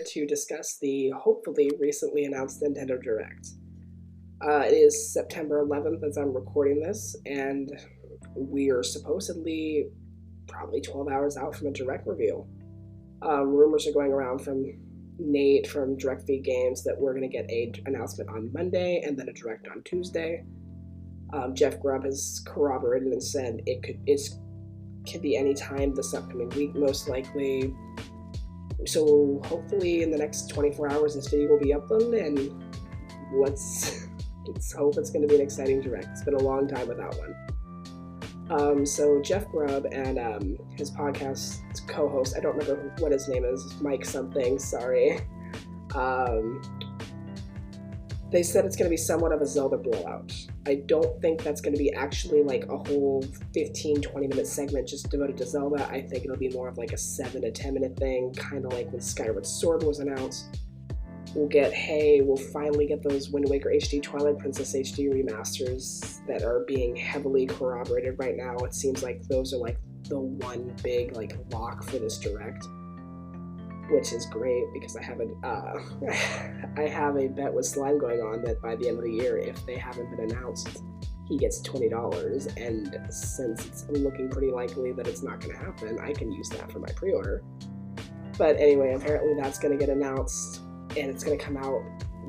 to discuss the hopefully recently announced Nintendo Direct. It is September 11th as I'm recording this, and we are supposedly probably 12 hours out from a Direct reveal. Rumors are going around from Nate from Direct Feed Games that we're going to get an announcement on Monday and then a Direct on Tuesday. Jeff Grubb has corroborated and said it could be any time this upcoming week, most likely. So hopefully in the next 24 hours this video will be uploaded, and let's hope it's going to be an exciting Direct. It's been a long time without one. So Jeff Grubb and his podcast co-host, I don't remember what his name is, Mike something, sorry. They said it's going to be somewhat of a Zelda Blowout. I don't think that's going to be actually like a whole 15-20 minute segment just devoted to Zelda. I think it'll be more of like a 7 to 10 minute thing, kind of like when Skyward Sword was announced. We'll finally get those Wind Waker HD, Twilight Princess HD remasters that are being heavily corroborated right now. It seems like those are like the one big like lock for this Direct, which is great because I have a bet with Slime going on that by the end of the year, if they haven't been announced, he gets $20, and since it's looking pretty likely that it's not going to happen, I can use that for my pre-order. But anyway, apparently that's going to get announced, and it's going to come out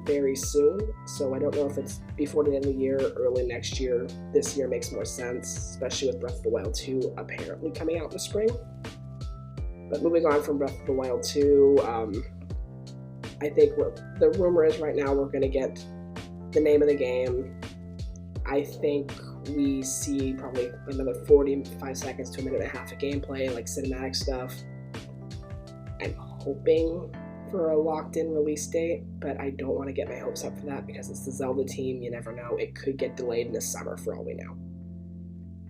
very soon, so I don't know if it's before the end of the year, early next year. This year makes more sense, especially with Breath of the Wild 2 apparently coming out in the spring. But moving on from Breath of the Wild 2, I think the rumor is right now we're going to get the name of the game. I think we see probably another 45 seconds to a minute and a half of gameplay, like cinematic stuff. I'm hoping for a locked-in release date, but I don't want to get my hopes up for that because it's the Zelda team. You never know. It could get delayed in the summer for all we know.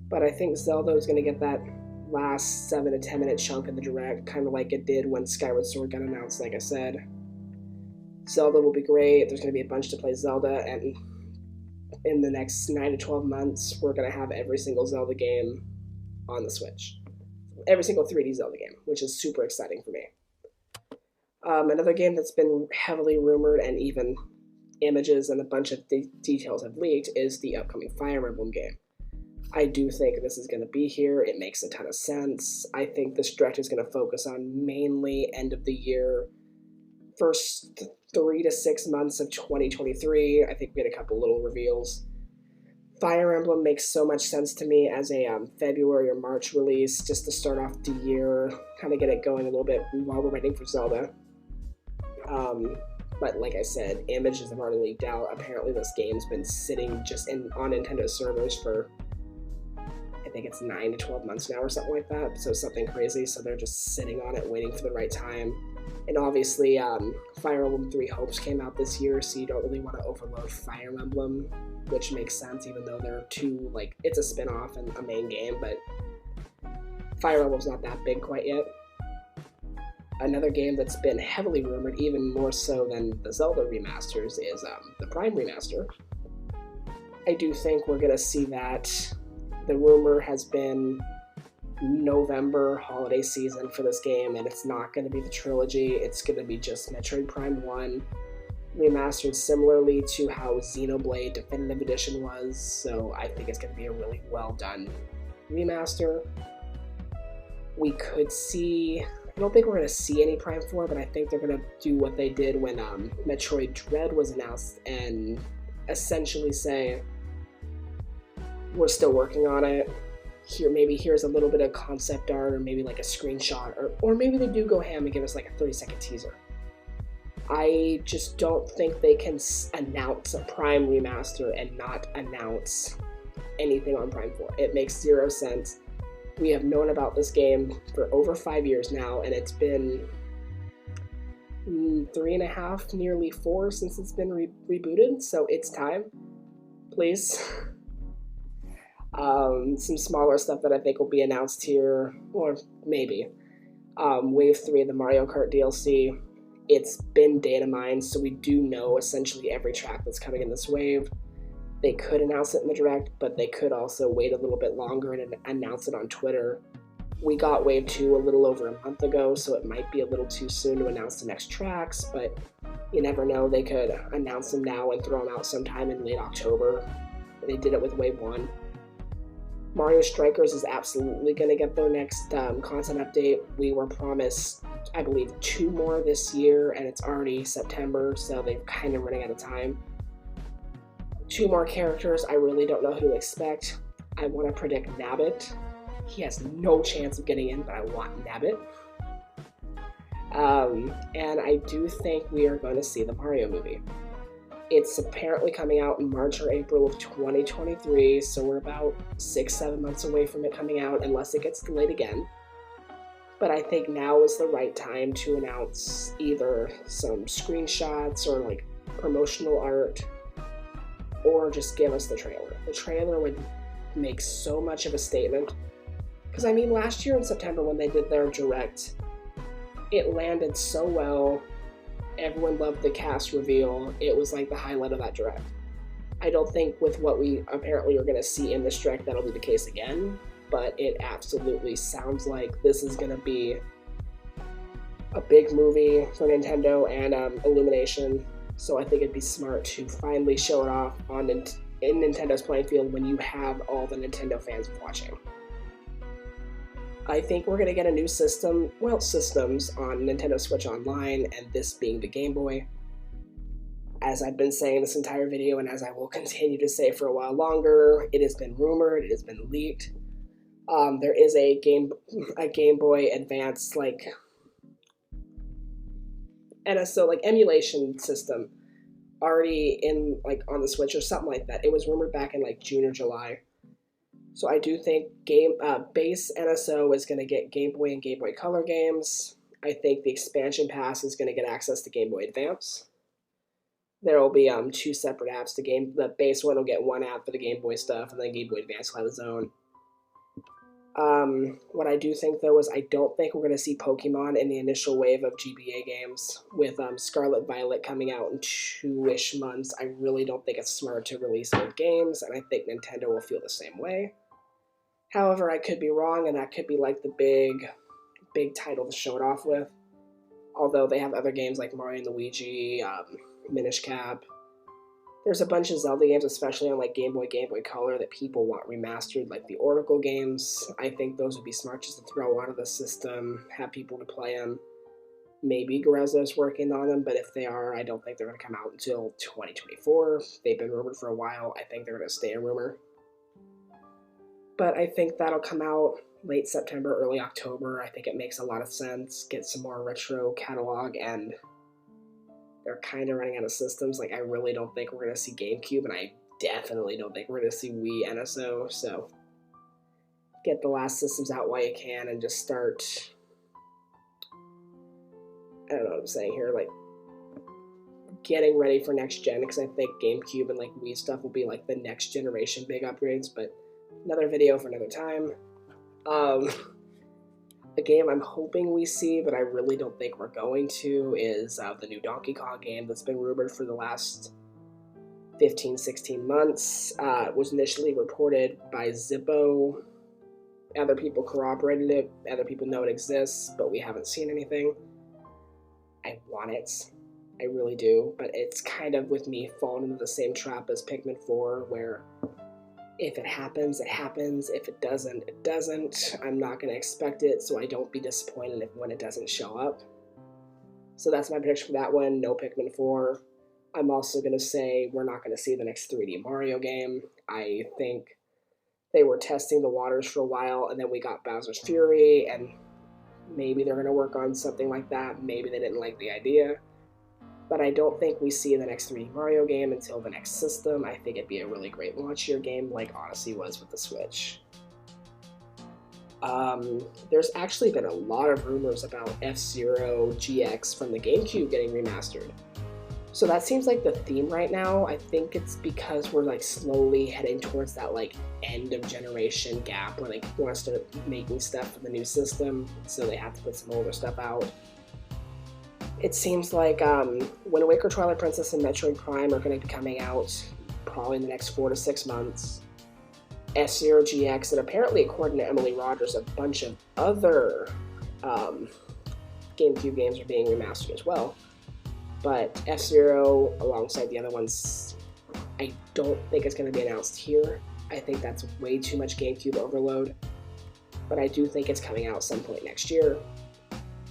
But I think Zelda is going to get that last 7 to 10 minute chunk in the Direct, kind of like it did when Skyward Sword got announced, like I said. Zelda will be great. There's going to be a bunch to play Zelda, and in the next 9 to 12 months, we're going to have every single Zelda game on the Switch. Every single 3D Zelda game, which is super exciting for me. Another game that's been heavily rumored and even images and a bunch of details have leaked is the upcoming Fire Emblem game. I do think this is going to be here. It makes a ton of sense. I think this Direct is going to focus on mainly end of the year, first 3 to 6 months of 2023. I think we get a couple little reveals. Fire Emblem makes so much sense to me as a February or March release, just to start off the year, kind of get it going a little bit while we're waiting for Zelda. But like I said, images have already leaked out. Apparently this game's been sitting just on Nintendo servers for, I think it's 9 to 12 months now or something like that, so something crazy. So they're just sitting on it, waiting for the right time. And obviously, Fire Emblem 3 Hopes came out this year, so you don't really want to overload Fire Emblem, which makes sense, even though they're two, like, it's a spin-off and a main game, but Fire Emblem's not that big quite yet. Another game that's been heavily rumored, even more so than the Zelda remasters, is the Prime Remaster. I do think we're going to see that. The rumor has been November holiday season for this game, and it's not going to be the trilogy. It's going to be just Metroid Prime 1, remastered similarly to how Xenoblade Definitive Edition was, so I think it's going to be a really well done remaster. We could see, I don't think we're going to see any Prime 4, but I think they're going to do what they did when Metroid Dread was announced and essentially say, we're still working on it. Here's a little bit of concept art, or maybe like a screenshot, or maybe they do go ham and give us like a 30-second teaser. I just don't think they can announce a Prime remaster and not announce anything on Prime 4. It makes zero sense. We have known about this game for over 5 years now, and it's been 3.5, nearly 4 since it's been rebooted, so it's time. Please. Some smaller stuff that I think will be announced here, or maybe. Wave 3 of the Mario Kart DLC. It's been data mined, so we do know essentially every track that's coming in this wave. They could announce it in the Direct, but they could also wait a little bit longer and announce it on Twitter. We got Wave 2 a little over a month ago, so it might be a little too soon to announce the next tracks, but you never know. They could announce them now and throw them out sometime in late October. They did it with Wave 1. Mario Strikers is absolutely going to get their next content update. We were promised, I believe, 2 more this year, and it's already September, so they're kind of running out of time. 2 more characters. I really don't know who to expect. I want to predict Nabbit. He has no chance of getting in, but I want Nabbit. And I do think we are going to see the Mario movie. It's apparently coming out in March or April of 2023, so we're about 6-7 months away from it coming out, unless it gets delayed again. But I think now is the right time to announce either some screenshots or like promotional art, or just give us the trailer. The trailer would make so much of a statement. Because I mean, last year in September when they did their direct, it landed so well. Everyone loved the cast reveal. It was like the highlight of that direct. I don't think with what we apparently are going to see in this direct that'll be the case again, but it absolutely sounds like this is going to be a big movie for Nintendo and Illumination, so I think it'd be smart to finally show it off in Nintendo's playing field when you have all the Nintendo fans watching. I think we're going to get a new system, systems on Nintendo Switch Online, and this being the Game Boy. As I've been saying this entire video, and as I will continue to say for a while longer, it has been rumored, it has been leaked. There is a Game Boy Advance, like, NSO, like, emulation system already in, like, on the Switch or something like that. It was rumored back in, like, June or July. So I do think base NSO is going to get Game Boy and Game Boy Color games. I think the expansion pass is going to get access to Game Boy Advance. There will be 2 separate apps. The base one will get 1 app for the Game Boy stuff, and then Game Boy Advance will have its own. What I do think, though, is I don't think we're going to see Pokemon in the initial wave of GBA games. With Scarlet Violet coming out in 2-ish months, I really don't think it's smart to release old games, and I think Nintendo will feel the same way. However, I could be wrong, and that could be like the big title to show it off with. Although they have other games like Mario and Luigi, Minish Cap. There's a bunch of Zelda games, especially on like Game Boy Color, that people want remastered, like the Oracle games. I think those would be smart just to throw onto the system, have people to play them. Maybe Grezzo's working on them, but if they are, I don't think they're going to come out until 2024. They've been rumored for a while. I think they're going to stay a rumor. But I think that'll come out late September, early October. I think it makes a lot of sense. Get some more retro catalog, and they're kind of running out of systems. Like, I really don't think we're going to see GameCube, and I definitely don't think we're going to see Wii NSO. So get the last systems out while you can and just start, I don't know what I'm saying here, like, getting ready for next gen, because I think GameCube and like Wii stuff will be like the next generation big upgrades, but another video for another time. A game I'm hoping we see, but I really don't think we're going to, is the new Donkey Kong game that's been rumored for the last 15-16 months. It was initially reported by Zippo. Other people corroborated it. Other people know it exists, but we haven't seen anything. I want it. I really do, but it's kind of, with me, fallen into the same trap as Pikmin 4, where if it happens, it happens. If it doesn't, it doesn't. I'm not going to expect it, so I don't be disappointed when it doesn't show up. So that's my prediction for that one. No Pikmin 4. I'm also going to say we're not going to see the next 3D Mario game. I think they were testing the waters for a while, and then we got Bowser's Fury, and maybe they're going to work on something like that. Maybe they didn't like the idea. But I don't think we see the next 3D Mario game until the next system. I think it'd be a really great launch year game like Odyssey was with the Switch. There's actually been a lot of rumors about F-Zero GX from the GameCube getting remastered. So that seems like the theme right now. I think it's because we're like slowly heading towards that like end of generation gap where they want to start making stuff for the new system, so they have to put some older stuff out. It seems like Wind Waker, Twilight Princess, and Metroid Prime are going to be coming out probably in the next 4 to 6 months. F-Zero GX, and apparently, according to Emily Rogers, a bunch of other GameCube games are being remastered as well. But F-Zero, alongside the other ones, I don't think it's going to be announced here. I think that's way too much GameCube overload. But I do think it's coming out some point next year.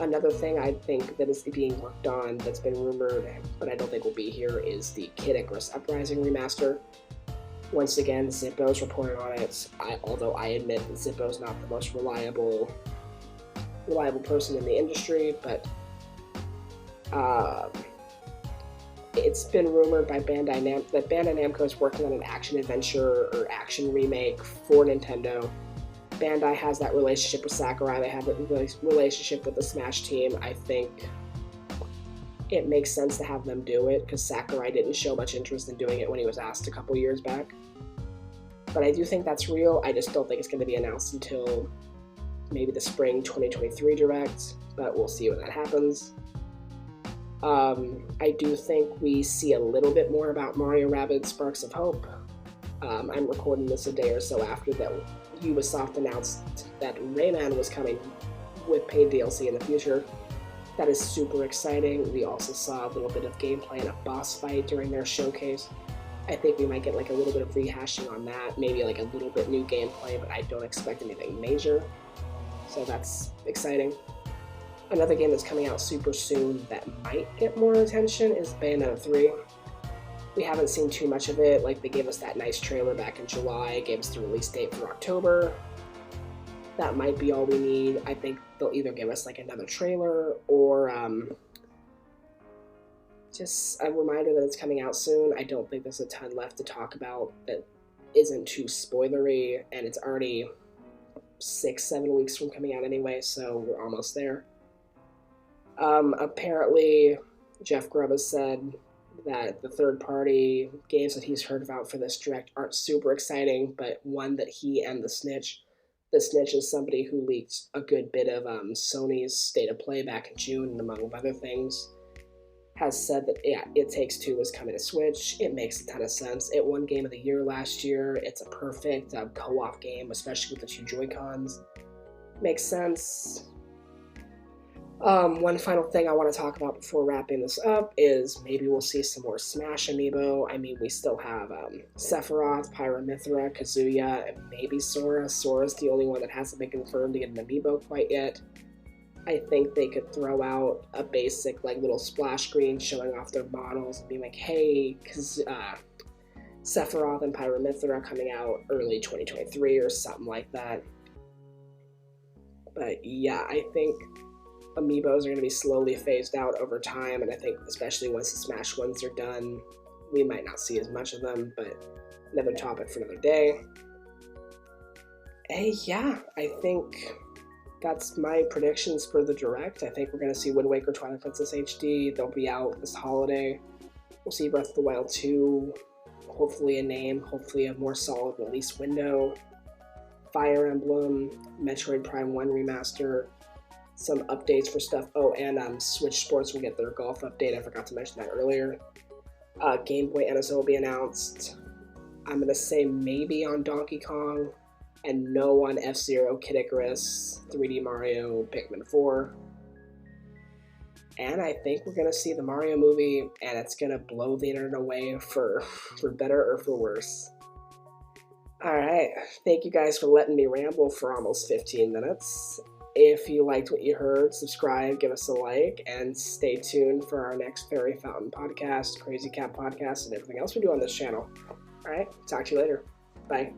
Another thing I think that is being worked on that's been rumored, but I don't think will be here, is the Icarus Uprising remaster. Once again, Zippo's reported on it. Although I admit that Zippo's not the most reliable person in the industry, but it's been rumored by Bandai Namco that Bandai Namco is working on an action adventure or action remake for Nintendo. Bandai has that relationship with Sakurai. They have that relationship with the Smash team. I think it makes sense to have them do it because Sakurai didn't show much interest in doing it when he was asked a couple years back. But I do think that's real. I just don't think it's going to be announced until maybe the spring 2023 direct, but we'll see when that happens. I do think we see a little bit more about Mario Rabbids Sparks of Hope. I'm recording this a day or so after that Ubisoft announced that Rayman was coming with paid DLC in the future. That is super exciting. We also saw a little bit of gameplay in a boss fight during their showcase. I think we might get like a little bit of rehashing on that, maybe like a little bit new gameplay, but I don't expect anything major. So that's exciting. Another game that's coming out super soon that might get more attention is Bayonetta 3. We haven't seen too much of it. Like, they gave us that nice trailer back in July, gave us the release date for October. That might be all we need. I think they'll either give us like another trailer or just a reminder that it's coming out soon. I don't think there's a ton left to talk about that isn't too spoilery, and it's already 6-7 weeks from coming out anyway, so we're almost there. Apparently, Jeff Grubb has said that the third-party games that he's heard about for this direct aren't super exciting, but one that he and the Snitch is somebody who leaked a good bit of Sony's State of Play back in June, and among other things, has said that, yeah, It Takes Two is coming to Switch. It makes a ton of sense. It won Game of the Year last year. It's a perfect co-op game, especially with the two Joy-Cons. Makes sense. One final thing I want to talk about before wrapping this up is maybe we'll see some more Smash amiibo. I mean, we still have Sephiroth, Pyra/Mythra, Kazuya, and maybe Sora. Sora's the only one that hasn't been confirmed to get an amiibo quite yet. I think they could throw out a basic, like, little splash screen showing off their models and be like, hey, Sephiroth and Pyra/Mythra are coming out early 2023 or something like that. But yeah, I think amiibos are going to be slowly phased out over time, and I think especially once the Smash ones are done, we might not see as much of them, but another topic for another day. Hey, yeah, I think that's my predictions for the Direct. I think we're going to see Wind Waker Twilight Princess HD. They'll be out this holiday. We'll see Breath of the Wild 2, hopefully a name, hopefully a more solid release window, Fire Emblem, Metroid Prime 1 Remaster, some updates for stuff. Oh, and Switch Sports will get their golf update. I forgot to mention that earlier. Game Boy NSO will be announced. I'm going to say maybe on Donkey Kong, and no on F-Zero, Kid Icarus, 3D Mario, Pikmin 4. And I think we're going to see the Mario movie, and it's going to blow the internet away for better or for worse. Alright, thank you guys for letting me ramble for almost 15 minutes. If you liked what you heard, subscribe, give us a like, and stay tuned for our next Fairy Fountain podcast, Crazy Cat podcast, and everything else we do on this channel. Alright, talk to you later. Bye.